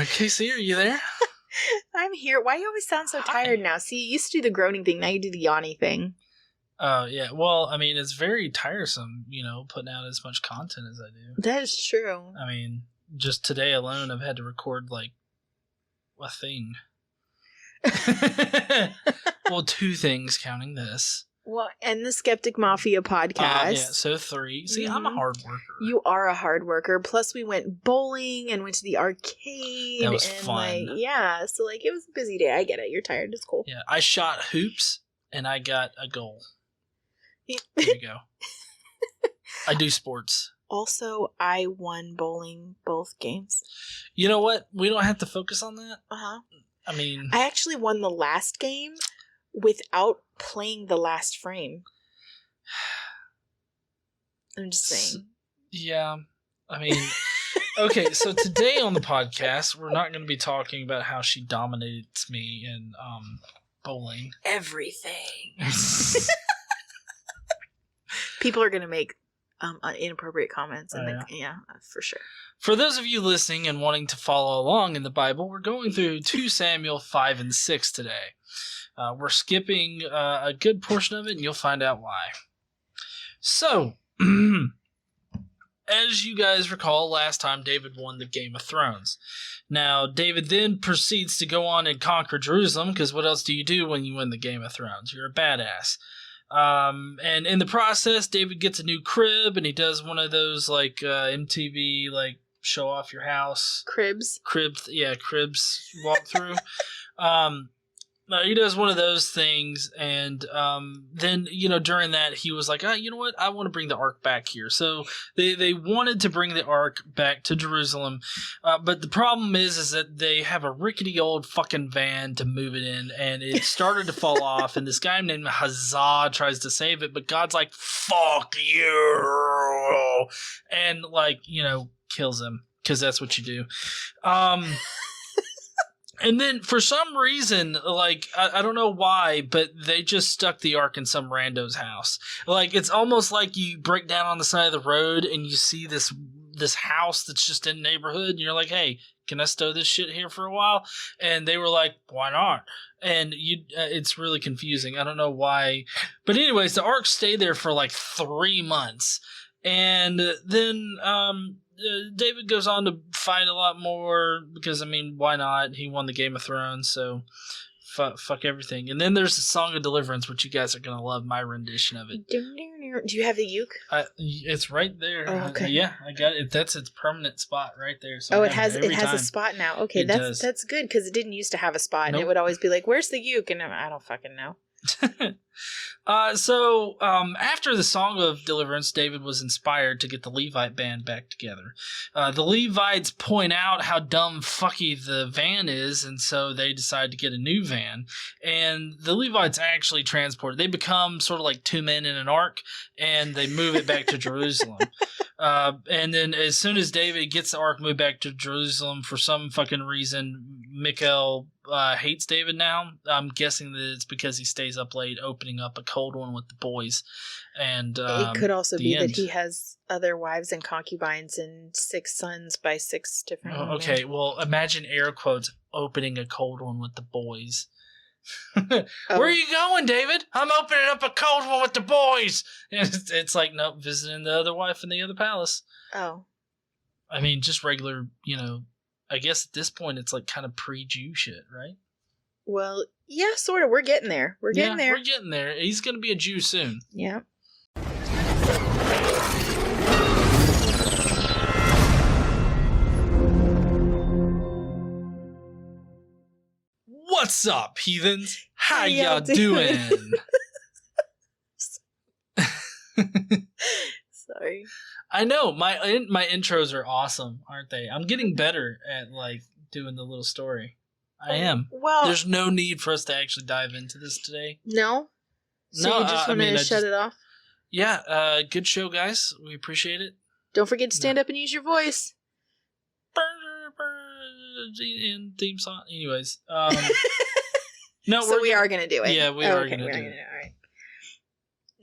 Casey, are you there? I'm here. Why do you always sound so tired now? See, you used to do the groaning thing. Now you do the yawning thing. Oh, yeah. Well, I mean, it's very tiresome, putting out as much content as I do. That is true. I mean, just today alone, I've had to record, like, a thing. Well, 2 things, counting this. Well, and the Skeptic Mafia podcast. Yeah, so 3. See, I'm a hard worker. You are a hard worker. Plus, we went bowling and went to the arcade. That was fun. So, it was a busy day. I get it. You're tired. It's cool. Yeah, I shot hoops, and I got a goal. There you go. I do sports. Also, I won bowling both games. You know what? We don't have to focus on that. Uh-huh. I mean... I actually won the last game without playing the last frame. I'm just saying. Yeah. I mean... Okay, so today on the podcast, we're not going to be talking about how she dominates me in bowling. Everything. People are going to make inappropriate comments. Yeah, for sure. For those of you listening and wanting to follow along in the Bible, we're going through 2 Samuel 5 and 6 today. We're skipping a good portion of it, and you'll find out why. So, as you guys recall, last time David won the Game of Thrones. Now, David then proceeds to go on and conquer Jerusalem, because what else do you do when you win the Game of Thrones? You're a badass. And in the process, David gets a new crib, and he does one of those, MTV, show off your house. Cribs walkthrough. He does one of those things, and then, during that, he was like, you know what, I want to bring the Ark back here. So they wanted to bring the Ark back to Jerusalem, but the problem is that they have a rickety old fucking van to move it in, and it started to fall off, and this guy named Uzzah tries to save it, but God's like, fuck you, and, kills him, because that's what you do. And then, for some reason, I don't know why, but they just stuck the Ark in some rando's house. It's almost like you break down on the side of the road and you see this house that's just in the neighborhood, and you're like, hey, can I stow this shit here for a while? And they were like, why not? And it's really confusing. I don't know why. But anyways, the Ark stayed there for 3 months. And then David goes on to fight a lot more because, why not? He won the Game of Thrones, so fuck everything. And then there's the Song of Deliverance, which you guys are going to love my rendition of it. Do you have the uke? It's right there. Oh, okay. Yeah, I got it. That's its permanent spot right there. So it has a spot now. Okay, that's good, because it didn't used to have a spot, and it would always be like, where's the uke? And I don't fucking know. So after the Song of Deliverance, David was inspired to get the Levite band back together. The Levites point out how dumb fucky the van is, and so they decide to get a new van. And the Levites actually transport it. They become sort of like 2 men in an ark, and they move it back to Jerusalem. And then as soon as David gets the ark moved back to Jerusalem, for some fucking reason, Michal hates David now. I'm guessing that it's because he stays up late opening up a cold one with the boys. And it could also be that he has other wives and concubines and 6 sons by 6 different women. Okay, well, imagine air quotes opening a cold one with the boys. Where are you going, David? I'm opening up a cold one with the boys. And it's like, nope, visiting the other wife in the other palace. Oh. Just regular, I guess at this point it's kind of pre-Jew shit, right? Well, yeah, sort of. We're getting there. We're getting there. He's going to be a Jew soon. Yeah. What's up, heathens? How y'all doing? Sorry. I know, my intros are awesome, aren't they? I'm getting better at doing the little story. I am. Well, there's no need for us to actually dive into this today. No? So you just want to shut it off? Yeah, good show, guys. We appreciate it. Don't forget to stand up and use your voice. And theme song. Anyways. No, so we are going to do it. Yeah, we are going to do it. All right.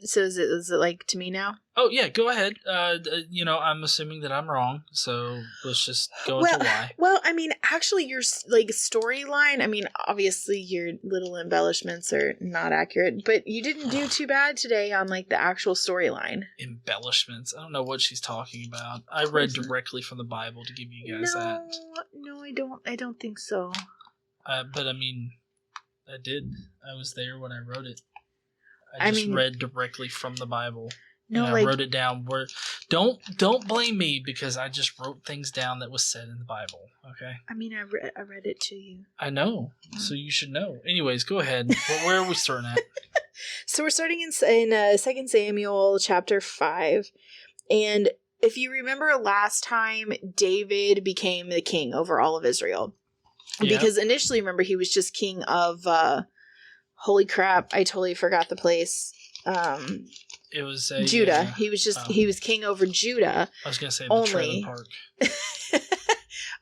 So is it like to me now? Oh yeah, go ahead. I'm assuming that I'm wrong, so let's just go into why. Well, I mean, actually, your like storyline. I mean, obviously, your little embellishments are not accurate, but you didn't do too bad today on like the actual storyline. Embellishments. I don't know what she's talking about. I read directly from the Bible to give you guys that. No, I don't. I don't think so. But I mean, I did. I was there when I wrote it. I read directly from the Bible. No, and I wrote it down. Don't blame me because I just wrote things down that was said in the Bible. Okay. I mean, I read it to you. I know, so you should know. Anyways, go ahead. Where are we starting at? So we're starting in 2 Samuel chapter 5, and if you remember last time, David became the king over all of Israel, because initially, remember, he was just king of. Holy crap! I totally forgot the place. It was Judah. He was he was king over Judah. I was gonna say the Triumphant Ark.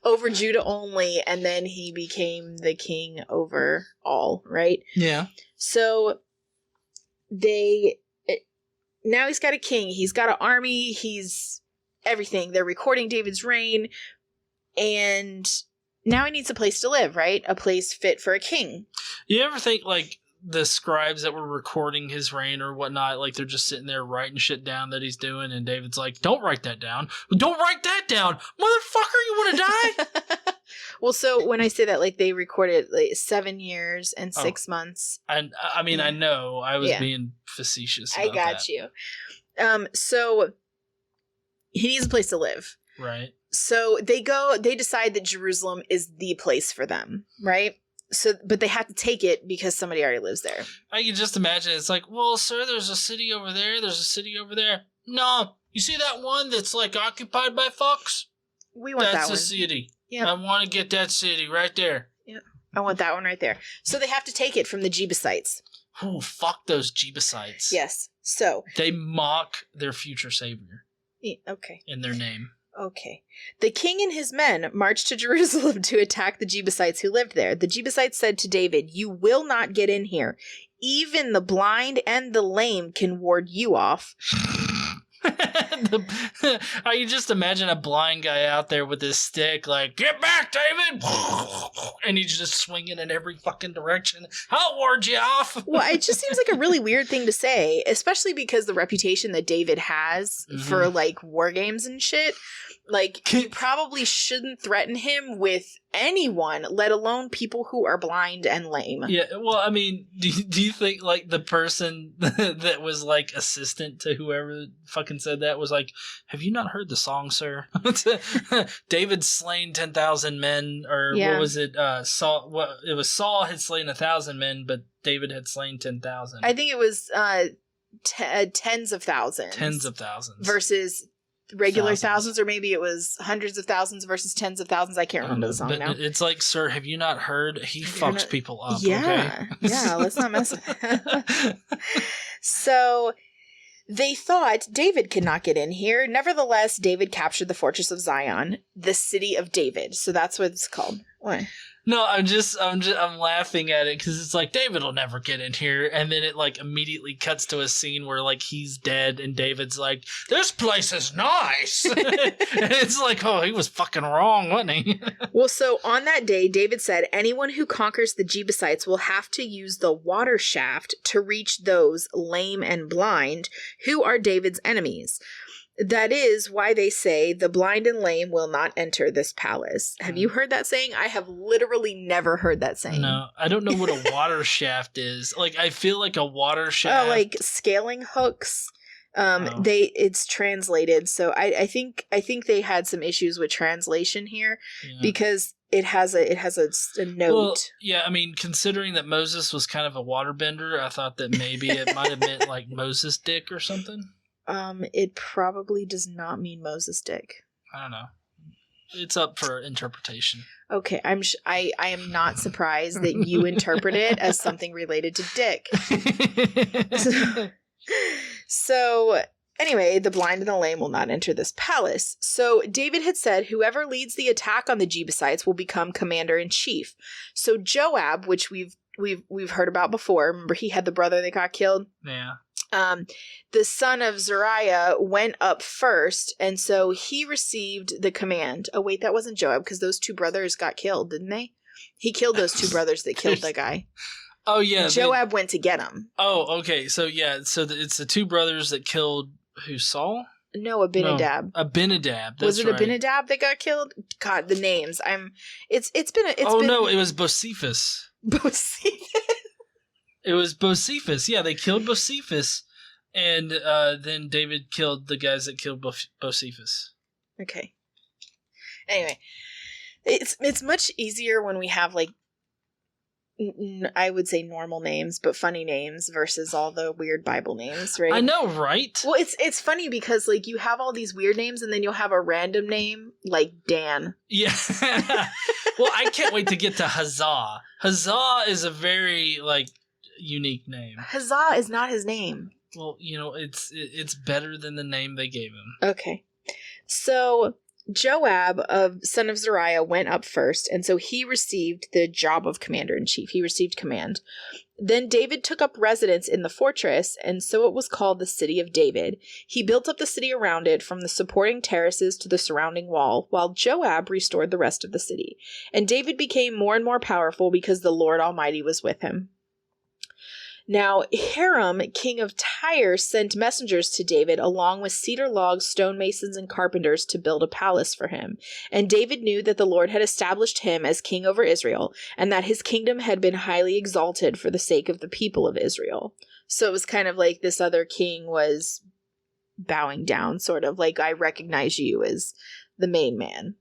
Over Judah only, and then he became the king over all. Right? Yeah. So now he's got a king. He's got an army. He's everything. They're recording David's reign, and now he needs a place to live. Right? A place fit for a king. You ever think like the scribes that were recording his reign or whatnot, like they're just sitting there writing shit down that he's doing, and David's like, "Don't write that down. Don't write that down, motherfucker. You want to die?" Well, so when I say that, like they recorded like 7 years and 6 months. And I mean, I know I was being facetious. About I got you. So he needs a place to live, right? So they decide that Jerusalem is the place for them, right? So, but they have to take it because somebody already lives there. I can just imagine it's like, well, sir, there's a city over there. There's a city over there. No, you see that one that's like occupied by fucks? We want that one. That's a city. Yeah, I want to get that city right there. Yeah, I want that one right there. So they have to take it from the Jebusites. Oh, fuck those Jebusites. Yes. So they mock their future savior. Okay. In their name. Okay. The king and his men marched to Jerusalem to attack the Jebusites who lived there. The Jebusites said to David, "You will not get in here. Even the blind and the lame can ward you off." I can just imagine a blind guy out there with his stick, like, "Get back, David!" And he's just swinging in every fucking direction. "I'll ward you off." Well, it just seems like a really weird thing to say, especially because the reputation that David has for, like, war games and shit. Like, you probably shouldn't threaten him with anyone, let alone people who are blind and lame. Yeah, well, I mean, do you think, like, the person that was, like, assistant to whoever fucking said that was like, "Have you not heard the song, sir?" David slain 10,000 men, or what was it? Saul. What it was? Saul had slain 1,000 men, but David had slain 10,000. I think it was tens of thousands. Tens of thousands versus regular thousands, or maybe it was hundreds of thousands versus tens of thousands. I can't remember the song now. It's like, sir, have you not heard? He fucks people up. Yeah, okay? Yeah. Let's not mess with it. So they thought David could not get in here. Nevertheless, David captured the fortress of Zion, the city of David. So that's what it's called. What? No, I'm laughing at it because it's like, David will never get in here, and then it like immediately cuts to a scene where like he's dead, and David's like, "This place is nice," and it's like, oh, he was fucking wrong, wasn't he? Well, so on that day, David said, "Anyone who conquers the Jebusites will have to use the water shaft to reach those lame and blind who are David's enemies. That is why they say the blind and lame will not enter this palace." Have you heard that saying? I have literally never heard that saying. No, I don't know what a water shaft is. Like, I feel like a water shaft. Oh, like scaling hooks. It's translated. So I think they had some issues with translation here because it has a note. Well, yeah, I mean, considering that Moses was kind of a waterbender, I thought that maybe it might have meant like Moses' dick or something. It probably does not mean Moses' dick. I don't know. It's up for interpretation. Okay, I am not surprised that you interpret it as something related to dick. So anyway, the blind and the lame will not enter this palace. So David had said, whoever leads the attack on the Jebusites will become commander-in-chief. So Joab, which we've heard about before, remember he had the brother that got killed? Yeah. The son of Zariah went up first, and so he received the command. Oh, wait, that wasn't Joab, because those two brothers got killed, didn't they? He killed those two brothers that killed that guy. Oh, yeah. Joab went to get him. Oh, okay. So, yeah. So, it's the two brothers that killed who, Saul? No, Abinadab. No, Abinadab. That's was it right. Abinadab that got killed? God, the names. It's been. No, it was Bocephus. Bocephus. It was Bocephus. Yeah, they killed Bocephus, and then David killed the guys that killed Bocephus. Okay. Anyway, it's much easier when we have like I would say normal names, but funny names versus all the weird Bible names, right? I know, right? Well, it's funny because like you have all these weird names, and then you'll have a random name like Dan. Yeah. Well, I can't wait to get to Uzzah. Uzzah is a very like unique name. Uzzah is not his name. Well, it's better than the name they gave him. Okay, so Joab, son of Zariah, went up first, and so he received the job of commander-in-chief. He received command. Then David took up residence in the fortress, and so it was called the City of David. He built up the city around it, from the supporting terraces to the surrounding wall, while Joab restored the rest of the city. And David became more and more powerful because the Lord Almighty was with him. Now, Hiram, king of Tyre, sent messengers to David along with cedar logs, stonemasons, and carpenters to build a palace for him. And David knew that the Lord had established him as king over Israel, and that his kingdom had been highly exalted for the sake of the people of Israel. So it was kind of like this other king was bowing down, sort of like, I recognize you as the main man.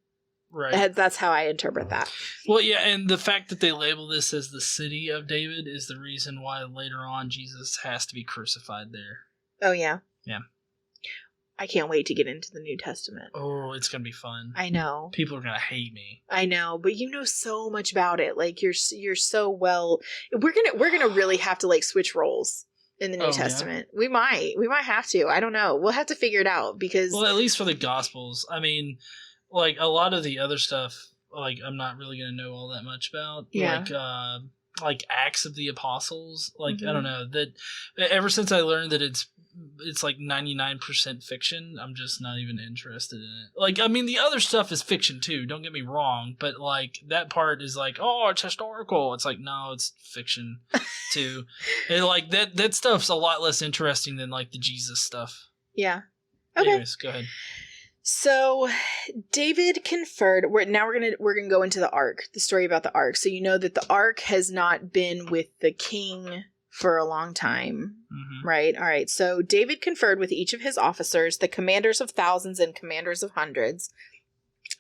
Right. That's how I interpret that. Well, yeah, and the fact that they label this as the City of David is the reason why later on Jesus has to be crucified there. Oh, yeah? Yeah. I can't wait to get into the New Testament. Oh, it's going to be fun. I know. People are going to hate me. I know, but you know so much about it. Like, you're so well... We're gonna really have to, like, switch roles in the New Testament. Yeah? We might have to. I don't know. We'll have to figure it out, because... Well, at least for the Gospels. I mean... Like, a lot of the other stuff, like, I'm not really going to know all that much about. Yeah. Like Acts of the Apostles. Like, I don't know. That ever since I learned that it's like 99% fiction, I'm just not even interested in it. Like, I mean, the other stuff is fiction, too. Don't get me wrong. But, like, that part is like, oh, it's historical. It's like, no, it's fiction, too. And, like, that stuff's a lot less interesting than, like, the Jesus stuff. Yeah. Okay. Anyways, go ahead. So David conferred. We're gonna go into the Ark, the story about the Ark. So you know that the Ark has not been with the king for a long time, right? All right. So David conferred with each of his officers, the commanders of thousands and commanders of hundreds.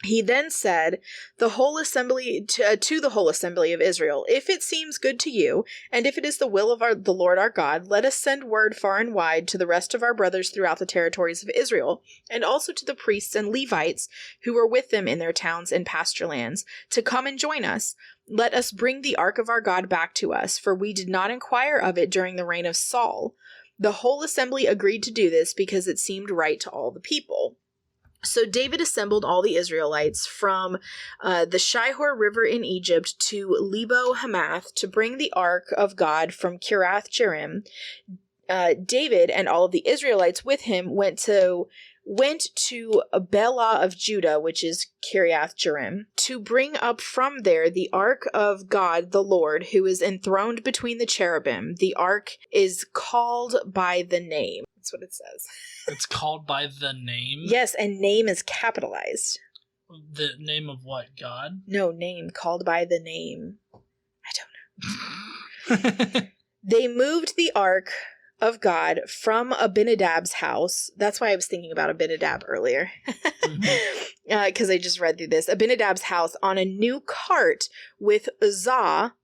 He then said, the whole assembly to the whole assembly of Israel, if it seems good to you, and if it is the will of the Lord our God, let us send word far and wide to the rest of our brothers throughout the territories of Israel, and also to the priests and Levites who were with them in their towns and pasture lands, to come and join us. Let us bring the ark of our God back to us, for we did not inquire of it during the reign of Saul. The whole assembly agreed to do this because it seemed right to all the people. So David assembled all the Israelites from the Shihor River in Egypt to Lebo Hamath to bring the ark of God from Kiriath Jearim. David and all of the Israelites with him went to Bela of Judah, which is Kiriath Jearim, to bring up from there the ark of God the Lord, who is enthroned between the cherubim. The ark is called by the name. That's what it says. It's called by the name? Yes, and name is capitalized. The name of what, God? No, name. Called by the name. I don't know. They moved the ark of God from Abinadab's house. That's why I was thinking about Abinadab earlier. Because I just read through this. Abinadab's house on a new cart with Uzzah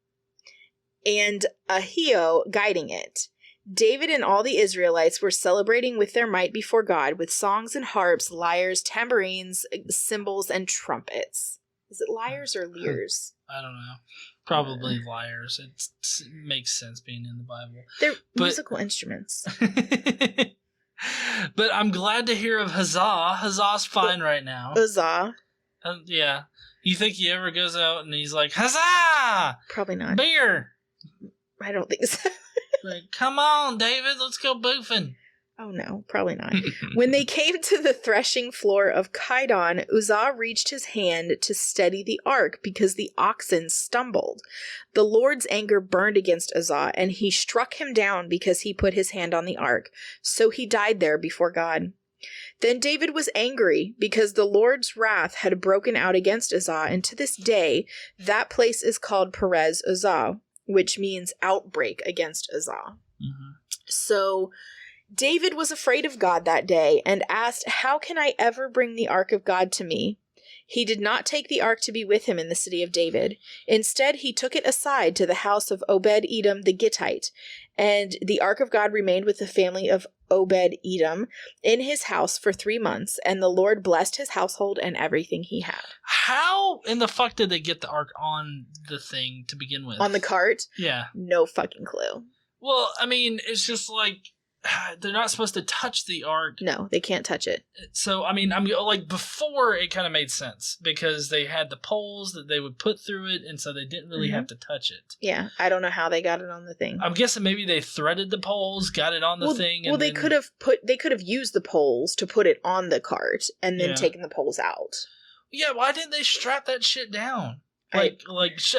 and Ahio guiding it. David and all the Israelites were celebrating with their might before God with songs and harps, lyres, tambourines, cymbals, and trumpets. Is it lyres or lyres? I don't know. Probably lyres. It makes sense being in the Bible. They're musical instruments. But I'm glad to hear of Uzzah. Uzzah's fine right now. Uzzah. Yeah. You think he ever goes out and he's like, Uzzah! Probably not. Beer! I don't think so. Like, come on, David, let's go boofing. Oh no, probably not. When they came to the threshing floor of Kidon, Uzzah reached his hand to steady the ark because the oxen stumbled. The Lord's anger burned against Uzzah, and he struck him down because he put his hand on the ark. So he died there before God. Then David was angry because the Lord's wrath had broken out against Uzzah, and to this day that place is called Perez Uzzah, which means outbreak against Uzzah. Mm-hmm. So David was afraid of God that day and asked, "How can I ever bring the ark of God to me?" He did not take the ark to be with him in the city of David. Instead, he took it aside to the house of Obed-edom the Gittite, and the ark of God remained with the family of Obed-edom in his house for 3 months, and the Lord blessed his household and everything he had. How in the fuck did they get the ark on the thing to begin with? On the cart? Yeah. No fucking clue. Well, I mean, it's just like, they're not supposed to touch the ark. No, they can't touch it. So, I mean, like, before it kind of made sense because they had the poles that they would put through it, and so they didn't really have to touch it. Yeah, I don't know how they got it on the thing. I'm guessing maybe they threaded the poles, got it on the thing. And they could have used the poles to put it on the cart and then taken the poles out. Yeah, why didn't they strap that shit down? Like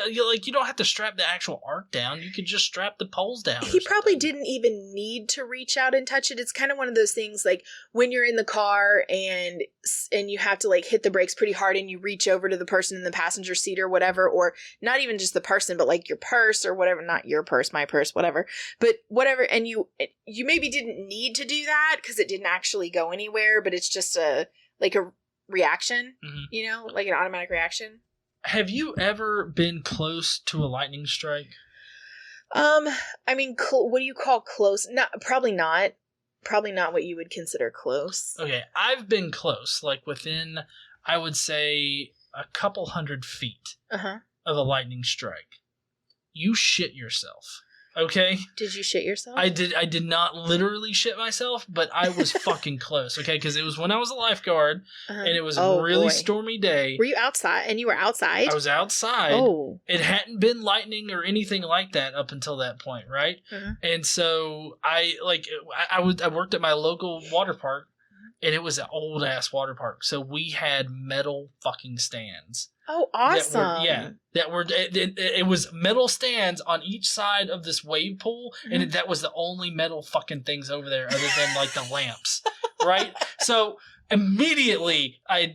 you don't have to strap the actual ark down. You could just strap the poles down. He probably didn't even need to reach out and touch it. It's kind of one of those things like when you're in the car and you have to like hit the brakes pretty hard and you reach over to the person in the passenger seat or whatever, or not even just the person, but like your purse or whatever, not your purse, my purse, whatever, but whatever. And you maybe didn't need to do that because it didn't actually go anywhere, but it's just a reaction, like an automatic reaction. Have you ever been close to a lightning strike? I mean, what do you call close? Probably not what you would consider close. Okay, I've been close, like within, I would say, a couple 100 feet of a lightning strike. You shit yourself. Okay? Did you shit yourself? I did not literally shit myself, but I was fucking close, okay? Because it was when I was a lifeguard, and it was a really stormy day. Were you outside? And you were outside? I was outside. Oh. It hadn't been lightning or anything like that up until that point, right? And so I worked at my local water park, and it was an old-ass water park. So we had metal fucking stands. Oh, awesome. It was metal stands on each side of this wave pool, and that was the only metal fucking things over there other than like the lamps, right? So immediately I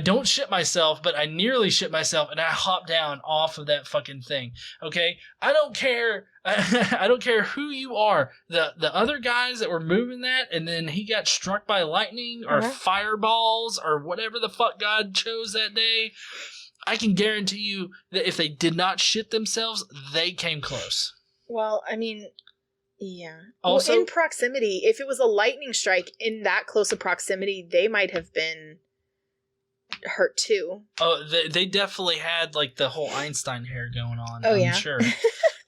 don't shit myself, but I nearly shit myself, and I hop down off of that fucking thing. Okay? I don't care. I don't care who you are. The other guys that were moving that, and then he got struck by lightning or fireballs or whatever the fuck God chose that day. I can guarantee you that if they did not shit themselves, they came close. Well, I mean, yeah. Also, in proximity, if it was a lightning strike in that close of proximity, they might have been hurt too. Oh, they definitely had like the whole Einstein hair going on. Oh, I'm sure.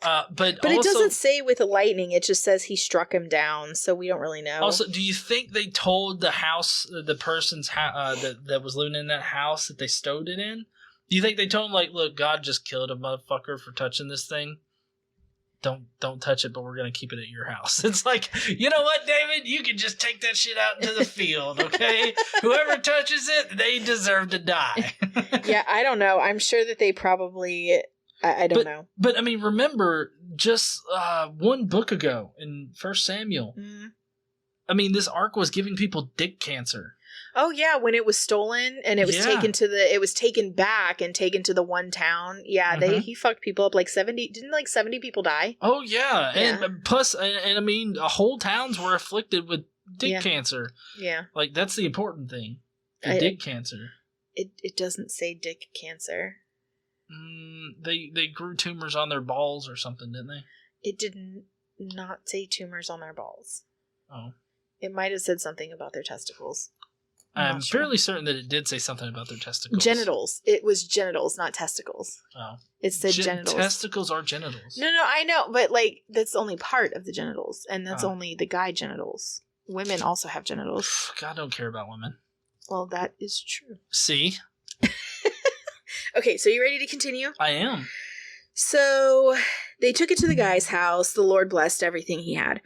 But also, it doesn't say with the lightning. It just says he struck him down, so we don't really know. Also, do you think they told the person's that was living in that house that they stowed it in? Do you think they told him, like, look, God just killed a motherfucker for touching this thing? Don't touch it, but we're going to keep it at your house. It's like, you know what, David? You can just take that shit out into the field, okay? Whoever touches it, they deserve to die. Yeah, I don't know. I'm sure that they probably... I don't know. But, I mean, remember, just one book ago in 1 Samuel, I mean, this ark was giving people dick cancer. Oh yeah, when it was stolen and it was taken back and taken to the one town. Yeah, he fucked people up. Like 70 people die? Oh yeah. And plus, and I mean, whole towns were afflicted with dick cancer. Yeah, like that's the important thing. Dick cancer. It doesn't say dick cancer. They grew tumors on their balls or something, didn't they? It did not say tumors on their balls. Oh. It might have said something about their testicles. I'm fairly certain that it did say something about their testicles. Genitals. It was genitals, not testicles. Oh. It said genitals. Testicles are genitals. No, I know, but like that's only part of the genitals, and that's only the guy genitals. Women also have genitals. God don't care about women. Well, that is true. See? Okay, so you ready to continue? I am. So They took it to the guy's house. The Lord blessed everything he had.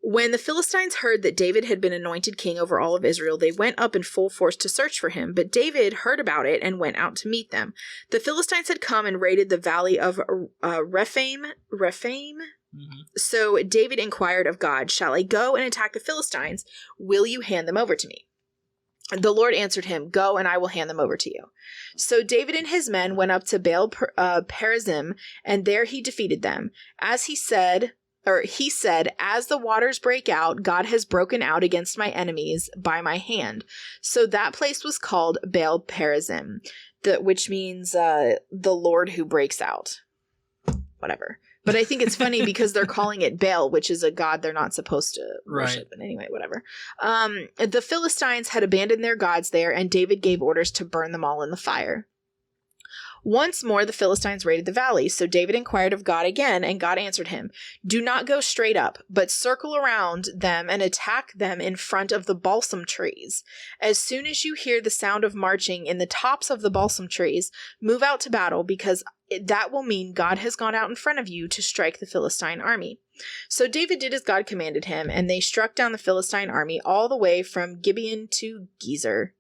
When the Philistines heard that David had been anointed king over all of Israel, they went up in full force to search for him. But David heard about it and went out to meet them. The Philistines had come and raided the valley of Rephaim. Mm-hmm. So David inquired of God, "Shall I go and attack the Philistines? Will you hand them over to me?" The Lord answered him, "Go, and I will hand them over to you." So David and his men went up to Baal-perazim, and there he defeated them. He said, "As the waters break out, God has broken out against my enemies by my hand." So that place was called Baal-perazim, which means the Lord who breaks out. Whatever. But I think it's funny because they're calling it Baal, which is a god they're not supposed to worship. Right. But anyway, whatever. The Philistines had abandoned their gods there, and David gave orders to burn them all in the fire. Once more, the Philistines raided the valley. So David inquired of God again, and God answered him, "Do not go straight up, but circle around them and attack them in front of the balsam trees. As soon as you hear the sound of marching in the tops of the balsam trees, move out to battle, because that will mean God has gone out in front of you to strike the Philistine army." So David did as God commanded him, and they struck down the Philistine army all the way from Gibeon to Gezer.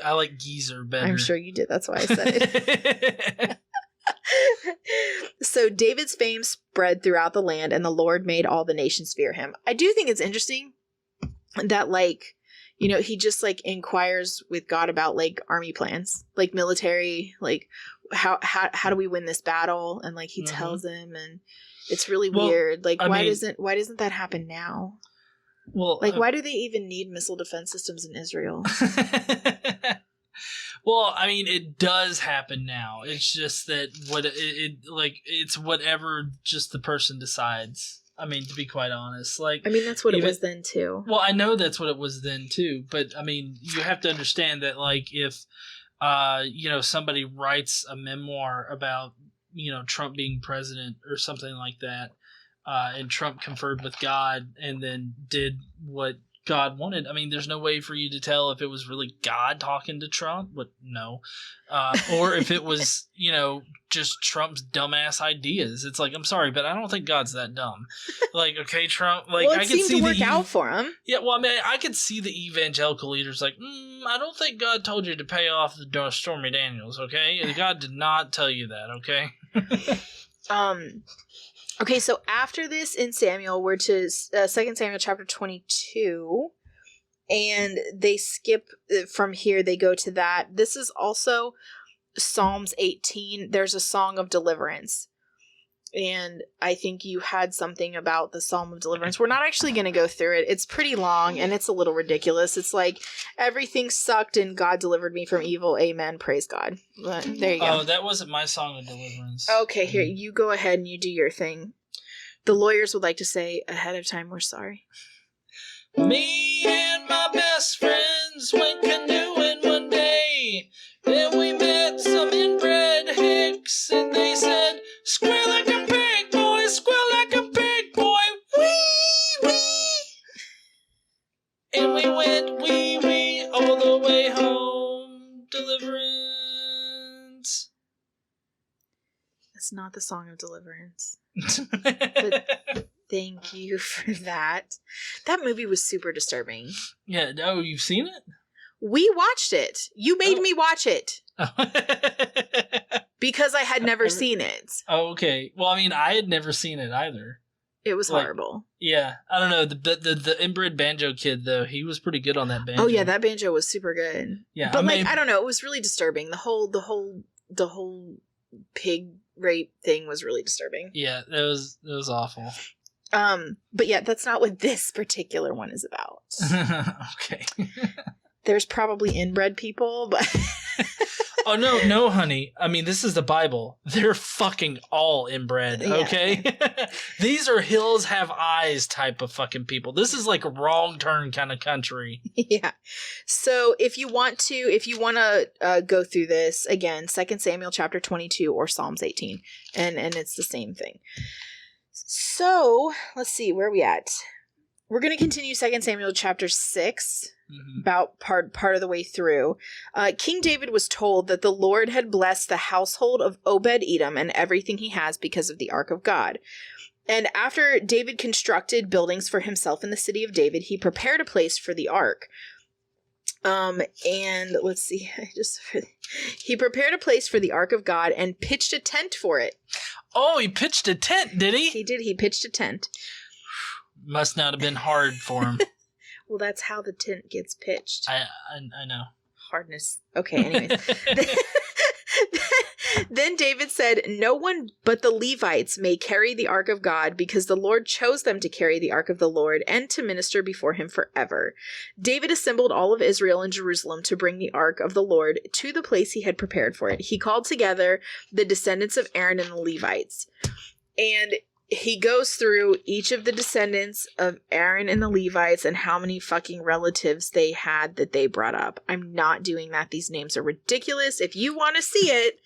I like Geezer better. I'm sure you did. That's why I said it. So David's fame spread throughout the land, and the Lord made all the nations fear him. I do think it's interesting that, like, you know, he just, like, inquires with God about, like, army plans, like military, like how do we win this battle? And, like, he tells him, and it's really weird. Like, why doesn't that happen now? Well, like, why do they even need missile defense systems in Israel? Well, I mean, it does happen now. It's just that it's whatever just the person decides. I mean, to be quite honest, like, I mean, that's what it was then too. Well, I know that's what it was then too, but I mean, you have to understand that, like, if somebody writes a memoir about, Trump being president or something like that, and Trump conferred with God and then did what God wanted. I mean, there's no way for you to tell if it was really God talking to Trump, but no. Or if it was, just Trump's dumbass ideas. It's like, I'm sorry, but I don't think God's that dumb. Like, okay, Trump, like, well, I could see to work out for him. Yeah, well, I mean, I could see the evangelical leaders like, I don't think God told you to pay off the Stormy Daniels, okay? God did not tell you that, okay? Okay, so after this in Samuel, we're to 2 Samuel chapter 22, and they skip from here, they go to that. This is also Psalms 18. There's a song of deliverance, and I think you had something about the Psalm of Deliverance. We're not actually going to go through it. It's pretty long, and it's a little ridiculous. It's like, everything sucked, and God delivered me from evil. Amen. Praise God. But there you go. Oh, that wasn't my song of deliverance. Okay, here, you go ahead and you do your thing. The lawyers would like to say ahead of time, we're sorry. Me and my best friends went canoeing one day. Then we met some inbred hicks, and they said, "Squeal like a pig boy, squeal like a pig boy, wee wee." And we went wee wee all the way home. Deliverance. That's not the song of deliverance. But thank you for that. That movie was super disturbing. Yeah, oh, you've seen it? We watched it. You made me watch it. Because I had never seen it. Oh, okay. Well, I mean, I had never seen it either. It was horrible. Yeah, I don't know. The inbred banjo kid, though, he was pretty good on that banjo. Oh yeah, that banjo was super good. Yeah, but I don't know. It was really disturbing. The whole pig rape thing was really disturbing. Yeah, it was awful. But yeah, that's not what this particular one is about. Okay. There's probably inbred people, but oh no, honey. I mean, this is the Bible. They're fucking all inbred, okay? Yeah. These are hills have eyes type of fucking people. This is like a wrong turn kind of country. Yeah. So if you want to go through this again, 2 Samuel chapter 22 or Psalms 18, and it's the same thing. So let's see, where are we at? We're going to continue 2 Samuel chapter 6, about part of the way through. King David was told that the Lord had blessed the household of Obed-edom and everything he has because of the Ark of God. And after David constructed buildings for himself in the city of David, he prepared a place for the Ark. And let's see, he prepared a place for the Ark of God and pitched a tent for it. Oh, he pitched a tent, did he? He did. He pitched a tent. Must not have been hard for him. Well, that's how the tent gets pitched. I know. Hardness. Okay, anyways. Then David said, "No one but the Levites may carry the Ark of God, because the Lord chose them to carry the Ark of the Lord and to minister before him forever." David assembled all of Israel in Jerusalem to bring the Ark of the Lord to the place he had prepared for it. He called together the descendants of Aaron and the Levites. And he goes through each of the descendants of Aaron and the Levites and how many fucking relatives they had that they brought up. I'm not doing that. These names are ridiculous. If you want to see it,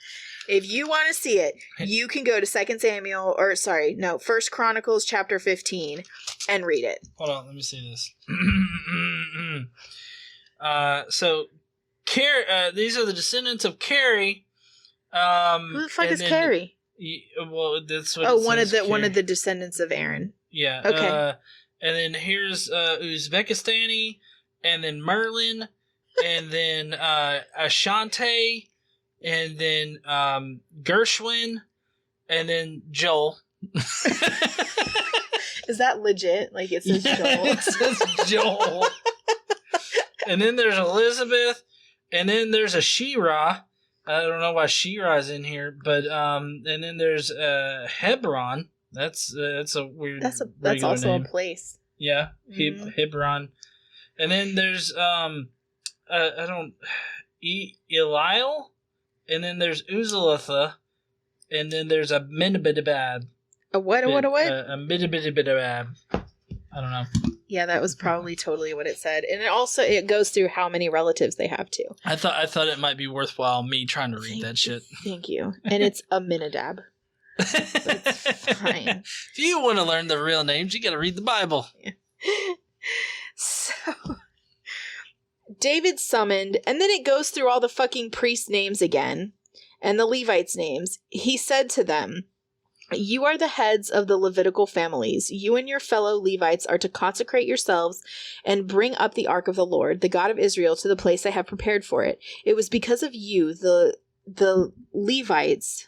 you can go to 1 Chronicles chapter 15 and read it. Hold on, let me see this. So, these are the descendants of Carrie. Who the fuck is Carrie? Well, that's what. Oh, one of the descendants of Aaron. Yeah. Okay. And then here's Uzbekistani, and then Merlin, and then Ashante, and then Gershwin, and then Joel. Is that legit? Like it says Joel? It says Joel. And then there's Elizabeth, and then there's a Shira. I don't know why Shira's in here, but and then there's Hebron. That's a weird. That's also name. A place. Yeah, Hebron. And then there's Eliel, and then there's Uzzah, and then there's a Midabidabab. A what? A Midabidabab. I don't know. Yeah, that was probably totally what it said. And it goes through how many relatives they have too. I thought it might be worthwhile me trying to read that shit. Thank you. And it's Aminadab. It's fine. If you want to learn the real names, you got to read the Bible. Yeah. So David summoned, and then it goes through all the fucking priest names again and the Levites' names. He said to them, "You are the heads of the Levitical families. You and your fellow Levites are to consecrate yourselves and bring up the Ark of the Lord, the God of Israel, to the place I have prepared for it. It was because of you, the Levites,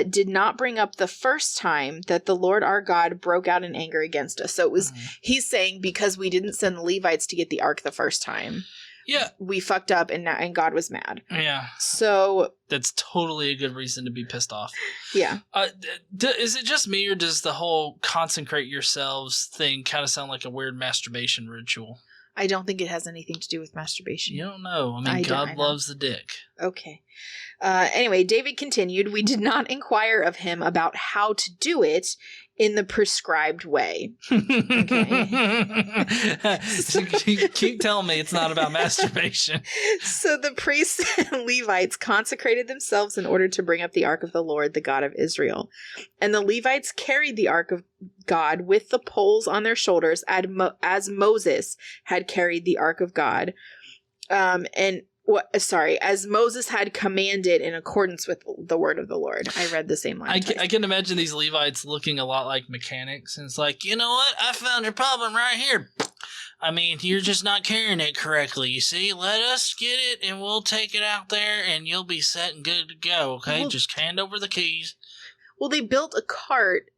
did not bring up the first time that the Lord our God broke out in anger against us." So it was, he's saying, because we didn't send the Levites to get the Ark the first time. Yeah, we fucked up, and God was mad. Yeah, so that's totally a good reason to be pissed off. Yeah. Is it just me, or does the whole consecrate yourselves thing kind of sound like a weird masturbation ritual? I don't think it has anything to do with masturbation. You don't know. I mean, God loves the dick. Okay. Anyway, David continued, "We did not inquire of him about how to do it in the prescribed way." Okay. Keep telling me it's not about masturbation. So the priests and Levites consecrated themselves in order to bring up the Ark of the Lord, the God of Israel. And the Levites carried the Ark of God with the poles on their shoulders, as Moses had carried the Ark of God. As Moses had commanded in accordance with the word of the Lord. I read the same line. I can imagine these Levites looking a lot like mechanics. And it's like, you know what? I found your problem right here. I mean, you're just not carrying it correctly. You see, let us get it and we'll take it out there and you'll be set and good to go. Okay. Well, just hand over the keys. Well, they built a cart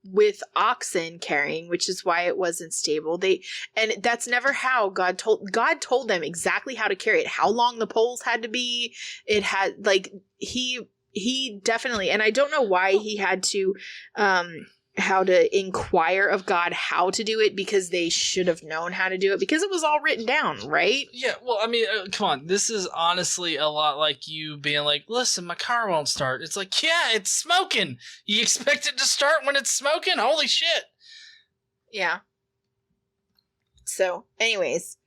with oxen carrying, which is why it wasn't stable. And that's never how God told them exactly how to carry it, how long the poles had to be. It had he definitely, and I don't know why he had to how to inquire of God how to do it, because they should have known how to do it, because it was all written down, right? Yeah, well, I mean, come on. This is honestly a lot like you being like, listen, my car won't start. It's like, yeah, it's smoking. You expect it to start when it's smoking? Holy shit. Yeah. So, anyways,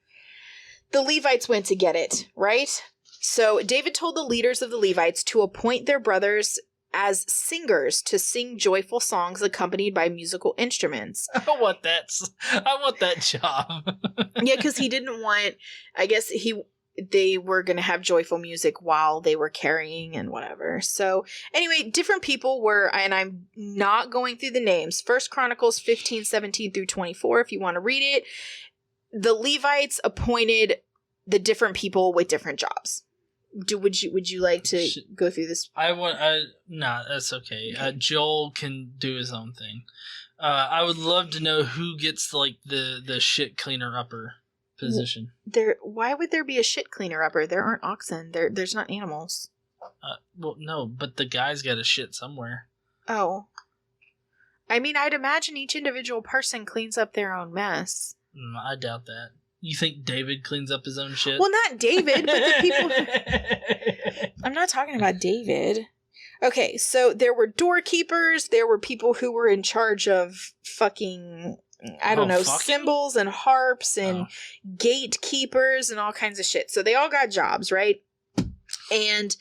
the Levites went to get it, right? So David told the leaders of the Levites to appoint their brothers as singers to sing joyful songs accompanied by musical instruments. I want that job. Yeah, because he didn't want, I guess they were going to have joyful music while they were carrying and whatever. So anyway, different people were, and I'm not going through the names. 1 Chronicles 15:17 through 24, if you want to read it. The Levites appointed the different people with different jobs. Would you like to go through this? No, that's okay. Joel can do his own thing. I would love to know who gets like the shit cleaner upper position. Why would there be a shit cleaner upper? There aren't oxen. There's not animals. Well, no, but the guy's got to shit somewhere. Oh. I mean, I'd imagine each individual person cleans up their own mess. I doubt that. You think David cleans up his own shit? Well, not David, but the people... I'm not talking about David. Okay, so there were doorkeepers. There were people who were in charge of fucking, I don't know, cymbals and harps and gatekeepers and all kinds of shit. So they all got jobs, right? And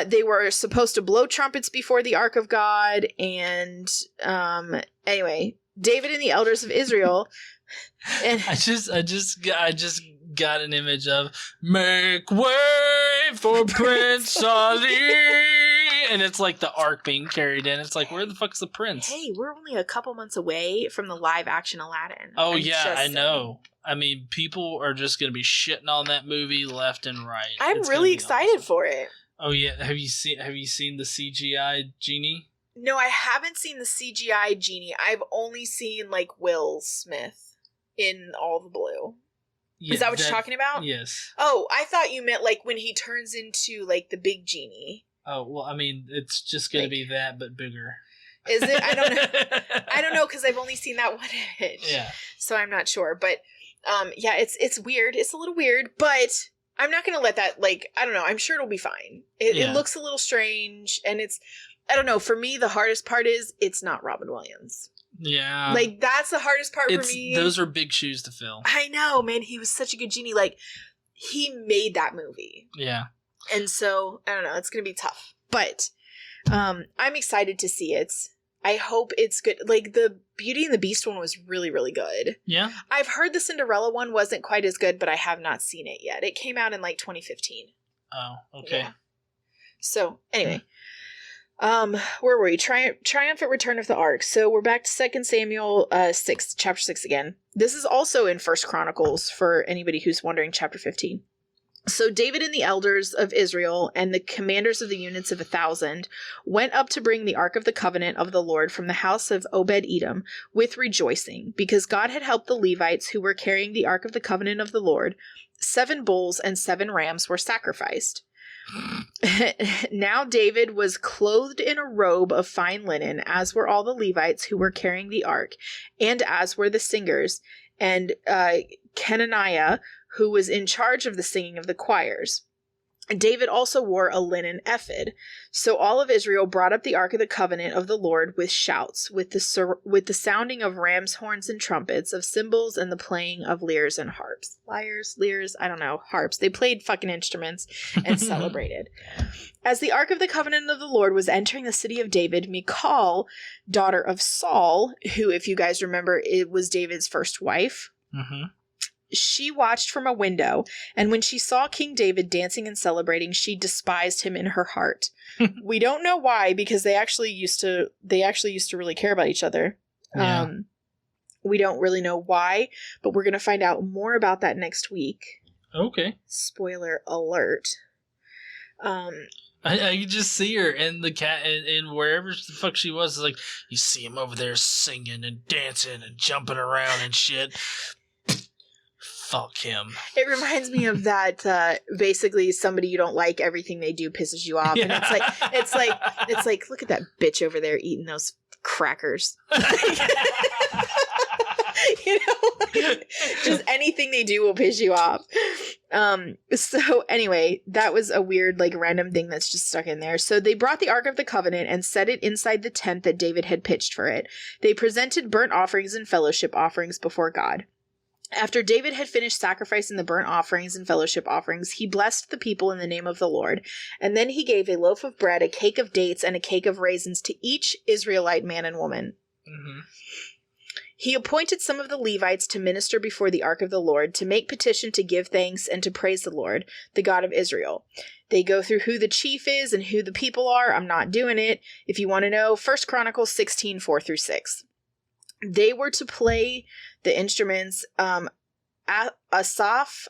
they were supposed to blow trumpets before the Ark of God. And anyway, David and the elders of Israel... And I just got an image of make way for Prince Ali, and it's like the ark being carried in. It's like, where the fuck's the prince? Hey, we're only a couple months away from the live action Aladdin. Oh yeah, I know. I mean, people are just gonna be shitting on that movie left and right. I'm really excited for it. Oh yeah, have you seen the CGI genie? No, I haven't seen the CGI genie. I've only seen like Will Smith in all the blue. Yeah, is that what you're talking about? Yes. Oh, I thought you meant like when he turns into like the big genie. Oh, well, I mean, it's just going to be that, but bigger. Is it? I don't know. I don't know because I've only seen that one image. Yeah. So I'm not sure. But yeah, it's weird. It's a little weird, but I'm not going to let that, like, I don't know. I'm sure it'll be fine. It looks a little strange, and I don't know. For me, the hardest part is it's not Robin Williams. Yeah. Like, that's the hardest part for me. Those are big shoes to fill. I know, man. He was such a good genie. Like, he made that movie. Yeah. And so, I don't know. It's going to be tough. But I'm excited to see it. I hope it's good. Like, the Beauty and the Beast one was really, really good. Yeah. I've heard the Cinderella one wasn't quite as good, but I have not seen it yet. It came out in, like, 2015. Oh, okay. Yeah. So, anyway. Where were we? Triumphant Return of the Ark. So we're back to 2 Samuel 6, chapter 6 again. This is also in 1 Chronicles for anybody who's wondering, chapter 15. So David and the elders of Israel and the commanders of the units of 1,000 went up to bring the Ark of the Covenant of the Lord from the house of Obed-edom with rejoicing, because God had helped the Levites who were carrying the Ark of the Covenant of the Lord. 7 bulls and 7 rams were sacrificed. Now David was clothed in a robe of fine linen, as were all the Levites who were carrying the ark, and as were the singers, and Kenaniah, who was in charge of the singing of the choirs. David also wore a linen ephod. So all of Israel brought up the Ark of the Covenant of the Lord with shouts, with the sounding of ram's horns and trumpets, of cymbals, and the playing of lyres and harps. Lyres, I don't know, harps. They played fucking instruments and celebrated. As the Ark of the Covenant of the Lord was entering the city of David, Michal, daughter of Saul, who, if you guys remember, it was David's first wife, she watched from a window, and when she saw King David dancing and celebrating, she despised him in her heart. We don't know why, because they actually used to really care about each other. Yeah. We don't really know why, but we're going to find out more about that next week. Okay. Spoiler alert. I could just see her in the cat in wherever the fuck she was. Like, you see him over there singing and dancing and jumping around and shit. Fuck him. It reminds me of that, basically somebody you don't like, everything they do pisses you off. Yeah. And it's like, look at that bitch over there eating those crackers. You know, just anything they do will piss you off. So anyway, that was a weird, like, random thing that's just stuck in there. So they brought the Ark of the Covenant and set it inside the tent that David had pitched for it. They presented burnt offerings and fellowship offerings before God. After David had finished sacrificing the burnt offerings and fellowship offerings, he blessed the people in the name of the Lord. And then he gave a loaf of bread, a cake of dates, and a cake of raisins to each Israelite man and woman. Mm-hmm. He appointed some of the Levites to minister before the ark of the Lord, to make petition, to give thanks, and to praise the Lord, the God of Israel. They go through who the chief is and who the people are. I'm not doing it. If you want to know, 1 Chronicles 16, 4-6. They were to play the instruments. Asaph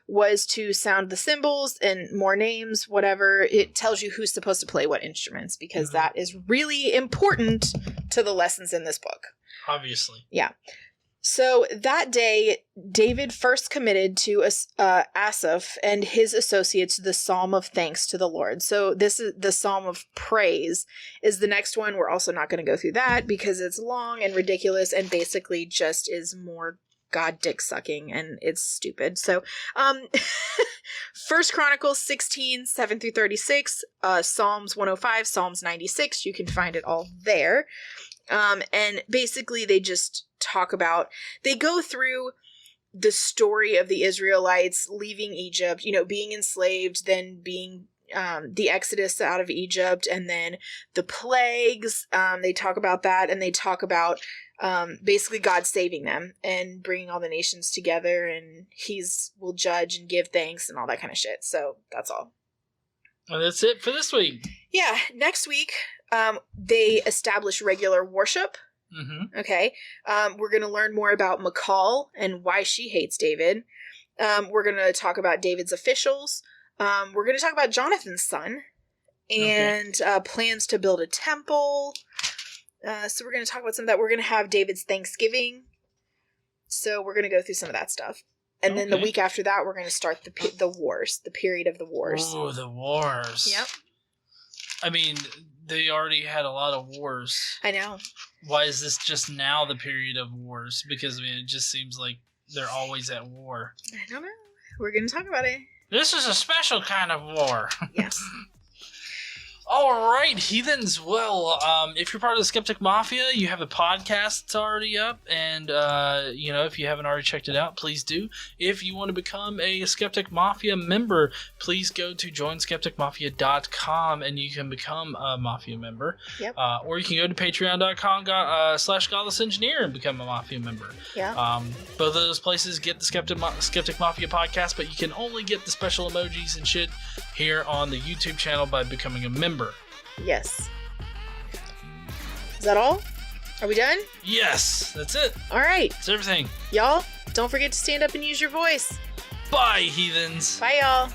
was to sound the cymbals, and more names, whatever. It tells you who's supposed to play what instruments, because that is really important to the lessons in this book. Obviously. Yeah. So that day, David first committed to Asaph and his associates the Psalm of Thanks to the Lord. So this is the Psalm of Praise is the next one. We're also not going to go through that because it's long and ridiculous and basically just is more God dick sucking and it's stupid. So 1 Chronicles 16, 7-36, Psalms 105, Psalms 96. You can find it all there. And basically they just talk about, they go through the story of the Israelites leaving Egypt, being enslaved, then being the Exodus out of Egypt, and then the plagues. They talk about that, and they talk about basically God saving them and bringing all the nations together, and will judge and give thanks and all that kind of shit. So that's all. Well, that's it for this week. Yeah, next week they establish regular worship. Mm-hmm. Okay. We're going to learn more about Michal and why she hates David. We're going to talk about David's officials. We're going to talk about Jonathan's son and plans to build a temple. So we're going to talk about some of that. We're going to have David's Thanksgiving. So we're going to go through some of that stuff. And then the week after that, we're going to start the wars, the period of the wars. Oh, the wars. Yep. I mean, they already had a lot of wars. I know. Why is this just now the period of wars? Because, I mean, it just seems like they're always at war. I don't know. We're going to talk about it. This is a special kind of war. Yes. All right, heathens. Well, if you're part of the Skeptic Mafia, you have a podcast that's already up, and if you haven't already checked it out, please do. If you want to become a Skeptic Mafia member, please go to joinskepticmafia.com, and you can become a Mafia member. Yep. Or you can go to patreon.com/godlessengineer and become a Mafia member. Yeah. Both of those places get the Skeptic Mafia podcast, but you can only get the special emojis and shit here on the YouTube channel by becoming a member. Yes. Is that all? Are we done? Yes, that's it. All right. That's everything. Y'all, don't forget to stand up and use your voice. Bye, heathens. Bye, y'all.